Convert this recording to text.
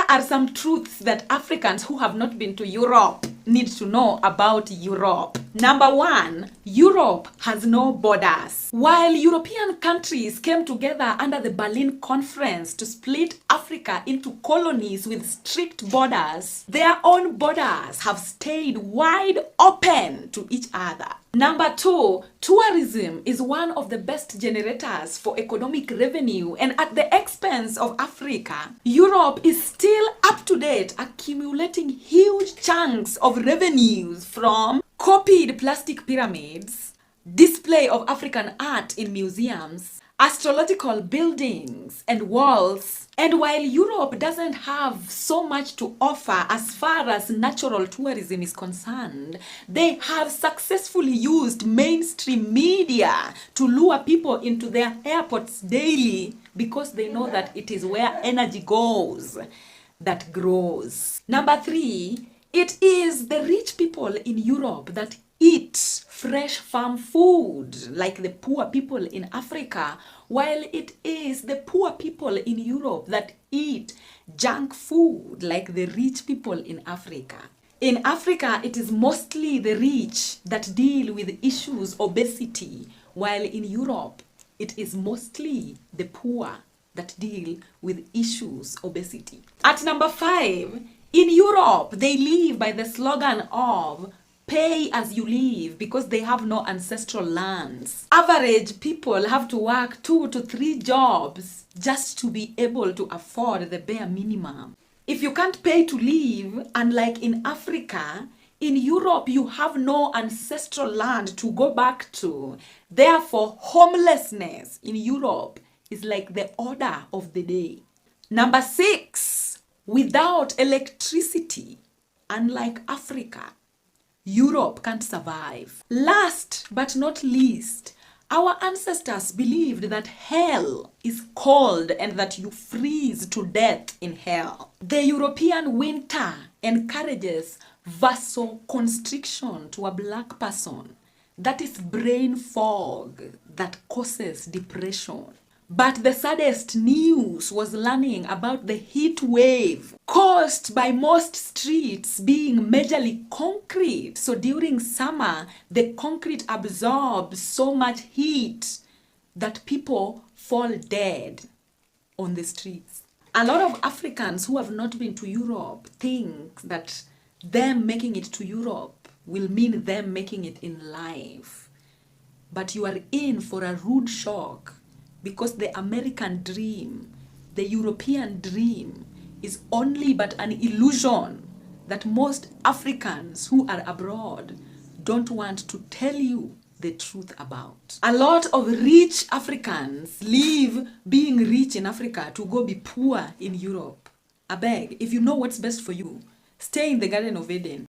Here are some truths that Africans who have not been to Europe need to know about Europe. Number one, Europe has no borders. While European countries came together under the Berlin Conference to split Africa into colonies with strict borders, their own borders have stayed wide open to each other. Number two, tourism is one of the best generators for economic revenue, and at the expense of Africa, Europe is still up to date, accumulating huge chunks of revenues from copied plastic pyramids, display of African art in museums, astrological buildings and walls. And while Europe doesn't have so much to offer as far as natural tourism is concerned, they have successfully used mainstream media to lure people into their airports daily because they know that it is where energy goes that grows. Number three, it is the rich people in Europe that eat fresh farm food like the poor people in Africa, while it is the poor people in Europe that eat junk food like the rich people in Africa. In Africa, it is mostly the rich that deal with issues obesity, while in Europe, it is mostly the poor that deal with issues obesity. At number five, in Europe, they live by the slogan of pay as you live because they have no ancestral lands. Average people have to work 2 to 3 jobs just to be able to afford the bare minimum. If you can't pay to live, unlike in Africa, in Europe you have no ancestral land to go back to. Therefore, homelessness in Europe is like the order of the day. Number six, without electricity, unlike Africa, Europe can't survive. Last but not least, our ancestors believed that hell is cold and that you freeze to death in hell. The European winter encourages vasoconstriction to a black person. That is brain fog that causes depression. But the saddest news was learning about the heat wave caused by most streets being majorly concrete. So during summer, the concrete absorbs so much heat that people fall dead on the streets. A lot of Africans who have not been to Europe think that them making it to Europe will mean them making it in life. But you are in for a rude shock. Because the American dream, the European dream, is only but an illusion that most Africans who are abroad don't want to tell you the truth about. A lot of rich Africans leave being rich in Africa to go be poor in Europe. I beg, if you know what's best for you, stay in the Garden of Eden.